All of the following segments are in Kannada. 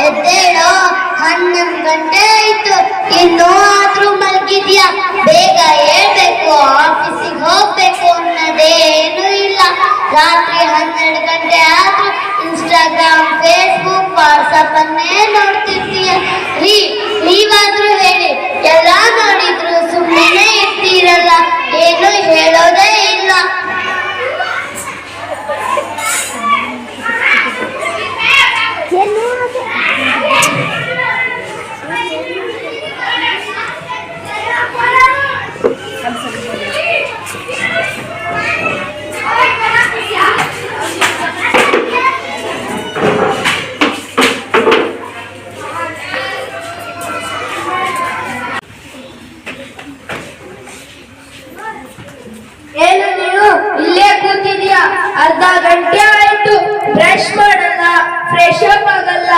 ಎದ್ದೇಳೋ, 11 ಗಂಟೆ ಆಯ್ತು, ಇನ್ನೂ ಆದ್ರೂ ಮಲಗಿದ್ಯಾ? ಬೇಗ ಹೇಳ್ಬೇಕು, ಆಫೀಸಿಗೆ ಹೋಗ್ಬೇಕು ಅನ್ನೋದೇನು ಇಲ್ಲ. ರಾತ್ರಿ 12 ಗಂಟೆ ಆದ್ರೂ ಇನ್ಸ್ಟಾಗ್ರಾಮ್, ಫೇಸ್ಬುಕ್, ವಾಟ್ಸಪ್ ಅನ್ನೇ ನೋಡ್ತಿರ್ತೀಯ. ನೀವಾದ್ರೂ ಹೇಳಿ, ಎಲ್ಲ ನೋಡಿದ್ರು ಸುಮ್ಮನೆ ಇರ್ತೀರಲ್ಲ, ಏನು ಹೇಳೋದೇ ಇಲ್ಲ. ಏನು ನೀನು ಇಲ್ಲೇ ಕೂತಿದ್ಯಾ? ಅರ್ಧ ಗಂಟೆ ಆಯ್ತು, ಬ್ರಷ್ ಮಾಡಲ್ಲ, ಫ್ರೆಶ್ ಅಪ್ ಆಗಲ್ಲ.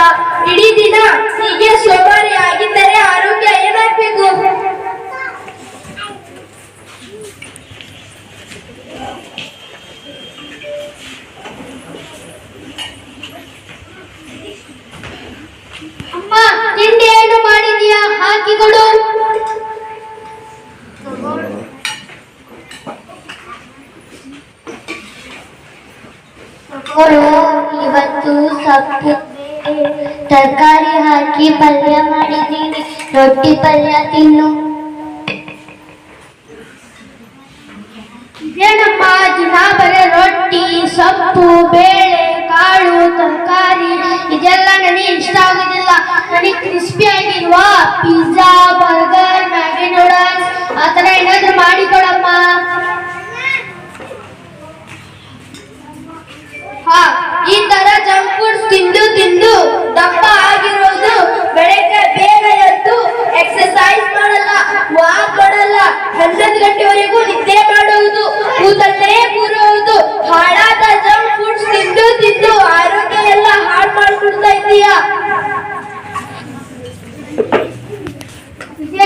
ಇಡೀ ದಿನ ಹೀಗೆ ಸೋಮಾರಿ ಆಗಿದ್ದರೆ ಆರೋಗ್ಯ ಏನಾಗ್ಬೇಕು? ಅಮ್ಮ, ತಿಂಡಿ ಏನು ಮಾಡಿದ್ಯಾ? ಹಾಕಿಕೊಡು. ಇವತ್ತು ಸೊಪ್ಪು ತರಕಾರಿ ಹಾಕಿ ಪಲ್ಯ ಮಾಡಿದ್ದೀನಿ, ರೊಟ್ಟಿ ಪಲ್ಯ ತಿನ್ನು. ಏನಮ್ಮ ದಿನ ಬರೀ ರೊಟ್ಟಿ, ಸೊಪ್ಪು, ಬೇಳೆ, ಕಾಳು, ತರಕಾರಿ ಇದೆಲ್ಲ ನನಗೆ ಇಷ್ಟ ಆಗೋದಿಲ್ಲ. ನನಗೆ ಕ್ರಿಸ್ಪಿ ಆಗಿರುವ ಪಿಜ್ಜಾ, ಬರ್ಗರ್, ಮ್ಯಾಗಿ ನೂಡಲ್ಸ್ ಆ ಥರ ಏನಾದರೂ ಮಾಡಿಕೊಡಮ್ಮ. ಈ ತರ ಜಂಕ್ ಫುಡ್ಸ್ ತಿಂದು ತಿಂದು ದಪ್ಪ ಆಗಿರೋದು. ಬೆಳಗ್ಗೆ ಬೇಗ ಎದ್ದು ಎಕ್ಸರ್ಸೈಸ್ ಮಾಡಲ್ಲ, ವಾಕ್ ಮಾಡಲ್ಲ, 11 ಗಂಟೆವರೆಗೂ ನಿದ್ದೆ ಮಾಡುವುದು, ಕೂತಲ್ಲೇ ಕೂರುವುದು. ಹಾಳಾದ ಜಂಕ್ ಫುಡ್ಸ್ ತಿಂದು ತಿಂದು ಆರೋಗ್ಯ ಎಲ್ಲ ಹಾಳು ಮಾಡ್ಕೊಡ್ತಾ ಇದ್ದೀಯಾ?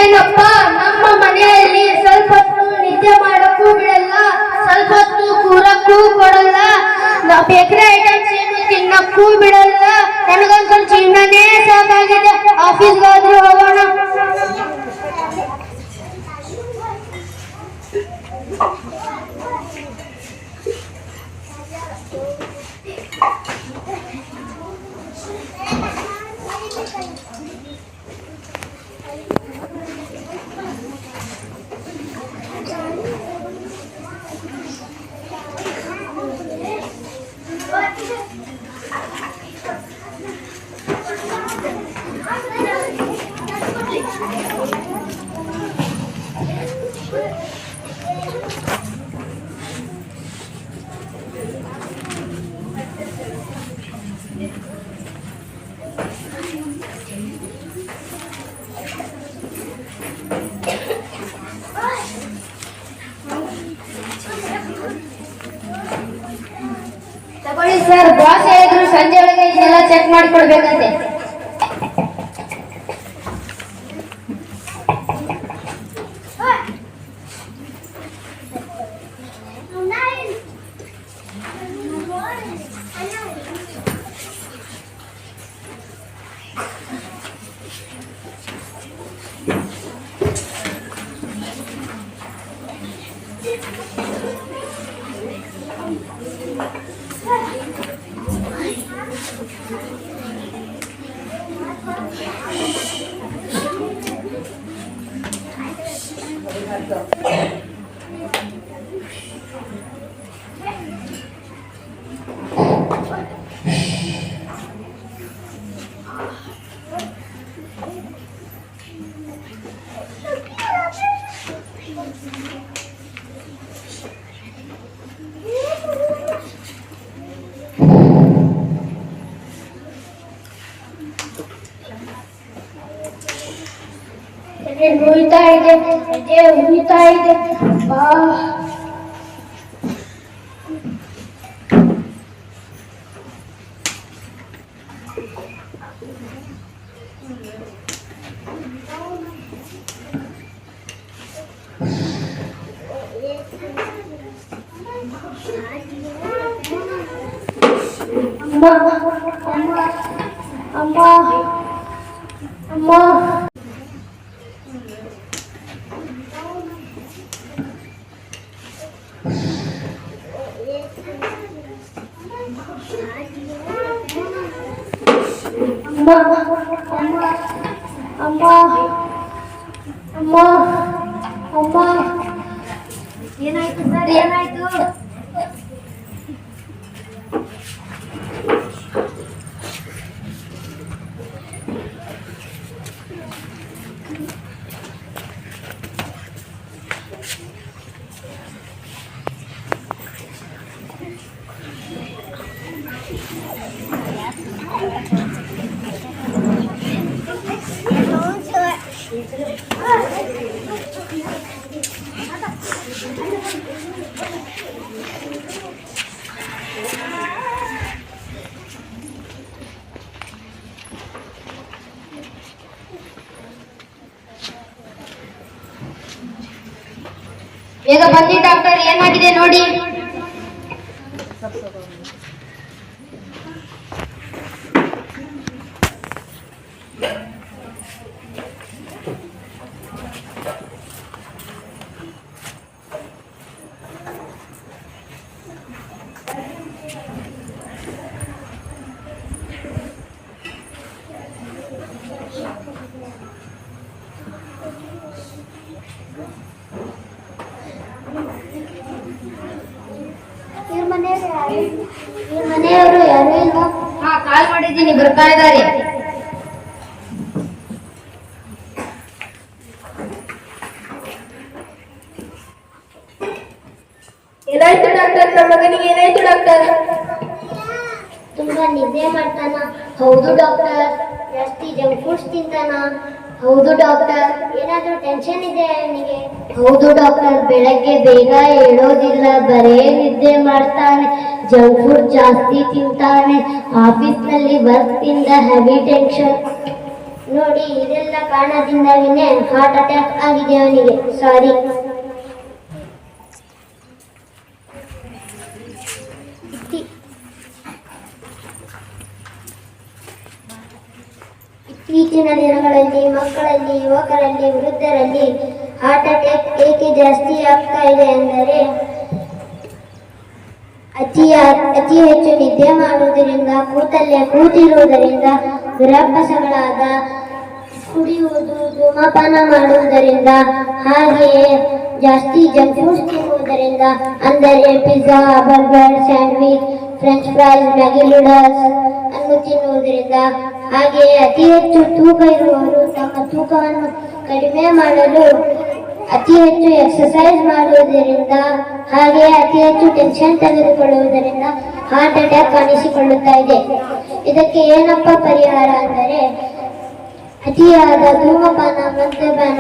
ಏನಪ್ಪ, ನಮ್ಮ ಮನೆಯಲ್ಲಿ ಸ್ವಲ್ಪ ಹೊತ್ತು ನಿದ್ದೆ ಮಾಡಕ್ಕೂ ಬಿಡಲ್ಲ, ಸ್ವಲ್ಪ ಹೊತ್ತು ಕೂರಕ್ಕೂ ಕೊಡಲ್ಲ, ಬೇಕರಿ ಐಟಮ್ಸ್ ಏನು ತಿನ್ನಕ್ಕೂ ಬಿಡಲ್ಲ. ನನಗೊಂದು ಜೀವನನೇ ಸಾಕಾಗಿದೆ. ಆಫೀಸ್ಗಾದ್ರೂ ಹೋಗೋಣ. ತಗೊಳ್ಳಿ ಸರ್, ಬಾಸ್ ಹೇಳಿದ್ರು ಸಂಜೆ ಒಳಗೆ ಇದೆಲ್ಲ ಚೆಕ್ ಮಾಡಿ ಕೊಡ್ಬೇಕಂತೆ. ಹುಯ್ತಾ ಇದೆ, ಹುಯ್ತಾ ಇದೆ. ಅಮ್ಮ ಅಮ್ಮ ಅಮ್ಮ ಅಮ್ಮ ಅಮ್ಮ ಏನಾಯ್ತು ಸರ್, ಏನಾಯ್ತು? ಬೇಗ ಬನ್ನಿ ಡಾಕ್ಟರ್, ಏನಾಗಿದೆ ನೋಡಿ. ಮನೆಯವರು ಯಾರು ಇಲ್ವಾ? ಕಾಲ್ ಮಾಡಿದ್ದೀನಿ, ಬರ್ತಾ ಇದ್ದಾರೆ. ಏನಾಯ್ತು ಡಾಕ್ಟರ್? ನಮ್ಮ ಮಗನಿಗೆ ಏನಾಯ್ತು ಡಾಕ್ಟರ್? ತುಂಬಾ ನಿದ್ದೆ ಮಾಡ್ತಾನ? ಹೌದು ಡಾಕ್ಟರ್. ಜಾಸ್ತಿ ಜಂಕ್ ಫುಡ್ಸ್ ತಿಂತಾನ? ಹೌದು ಡಾಕ್ಟರ್. ಏನಾದ್ರೂ ಟೆನ್ಷನ್ ಇದೆ ಅವನಿಗೆ? ಹೌದು ಡಾಕ್ಟರ್. ಬೆಳಗ್ಗೆ ಬೇಗ ಹೇಳೋದಿಲ್ಲ, ಬರೇ ನಿದ್ದೆ ಮಾಡ್ತಾನೆ, ಜಂಕ್ ಫುಡ್ ಜಾಸ್ತಿ ತಿಂತಾನೆ, ಆಫೀಸ್ನಲ್ಲಿ ವರ್ಕ್ ಇಂದ ಹೆವಿ ಟೆನ್ಷನ್. ನೋಡಿ, ಇದೆಲ್ಲ ಕಾರಣದಿಂದಾಗಿನೇ ಹಾರ್ಟ್ ಅಟ್ಯಾಕ್ ಆಗಿದೆ ಅವನಿಗೆ. ಸಾರಿ. ಇತ್ತೀಚಿನ ದಿನಗಳಲ್ಲಿ ಮಕ್ಕಳಲ್ಲಿ, ಯುವಕರಲ್ಲಿ, ವೃದ್ಧರಲ್ಲಿ ಹಾರ್ಟ್ ಅಟ್ಯಾಕ್ ಏಕೆ ಜಾಸ್ತಿ ಆಗ್ತಾ ಇದೆ ಎಂದರೆ ಅತಿ ಹೆಚ್ಚು ನಿದ್ದೆ ಮಾಡುವುದರಿಂದ, ಕೂತಲ್ಲೇ ಕೂತಿರುವುದರಿಂದ, ದುರಭ್ಯಾಸಗಳಾದ ಕುಡಿಯುವುದು, ಧೂಮಪಾನ ಮಾಡುವುದರಿಂದ, ಹಾಗೆಯೇ ಜಾಸ್ತಿ ಜಂಕ್ ಫುಡ್ಸ್ ತಿನ್ನುವುದರಿಂದ, ಅಂದರೆ pizza, burger, sandwich, French fries, Maggi noodles ಅನ್ನು ತಿನ್ನುವುದರಿಂದ, ಹಾಗೆಯೇ ಅತಿ ಹೆಚ್ಚು ತೂಕ ಇರುವವರು ತಮ್ಮ ತೂಕವನ್ನು ಕಡಿಮೆ ಮಾಡಲು ಅತಿ ಹೆಚ್ಚು ಎಕ್ಸರ್ಸೈಸ್ ಮಾಡುವುದರಿಂದ, ಹಾಗೆಯೇ ಅತಿ ಹೆಚ್ಚು ಟೆನ್ಷನ್ ತೆಗೆದುಕೊಳ್ಳುವುದರಿಂದ ಹಾರ್ಟ್ ಅಟ್ಯಾಕ್ ಕಾಣಿಸಿಕೊಳ್ಳುತ್ತಾ ಇದೆ. ಇದಕ್ಕೆ ಏನಪ್ಪ ಪರಿಹಾರ ಅಂದರೆ ಅತಿಯಾದ ಧೂಮಪಾನ, ಮದ್ಯಪಾನ,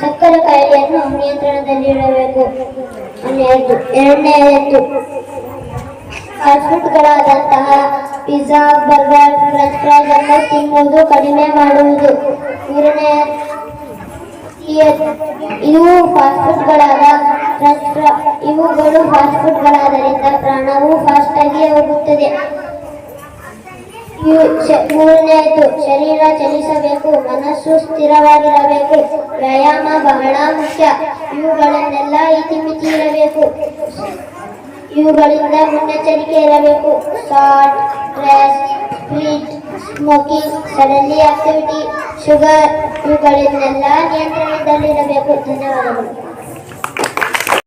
ಸಕ್ಕರೆ ಕಾಯಿಲೆಯನ್ನು ನಿಯಂತ್ರಣದಲ್ಲಿಡಬೇಕು. ಎರಡನೆಯದು ಫಾಸ್ಟ್ ಫುಡ್ಗಳಾದಂತಹ ಪಿಜ್ಜಾ, ಬರ್ಗರ್, ಫ್ರೆಂಚ್ ಫ್ರೈಸ್ ಅನ್ನು ತಿನ್ನುವುದು ಕಡಿಮೆ ಮಾಡುವುದು. ಮೂರನೇ, ಇವುಗಳು ಫಾಸ್ಟ್ ಫುಡ್ಗಳಾದ್ದರಿಂದ ಪ್ರಾಣವು ಫಾಸ್ಟ್ ಆಗಿ ಹೋಗುತ್ತದೆ. ಮೂರನೆಯದು ಶರೀರ ಚಲಿಸಬೇಕು, ಮನಸ್ಸು ಸ್ಥಿರವಾಗಿರಬೇಕು, ವ್ಯಾಯಾಮ ಬಹಳ ಮುಖ್ಯ. ಇವುಗಳನ್ನೆಲ್ಲ ಇತಿಮಿತಿ ಇರಬೇಕು. ಇವುಗಳಿಂದ ಮುನ್ನೆಚ್ಚರಿಕೆ ಇರಬೇಕು. Salt, stress, speed, smoking, suddenly activity, sugar ಇವುಗಳನ್ನೆಲ್ಲ ನಿಯಂತ್ರಣದಲ್ಲಿರಬೇಕು. ಧನ್ಯವಾದಗಳು.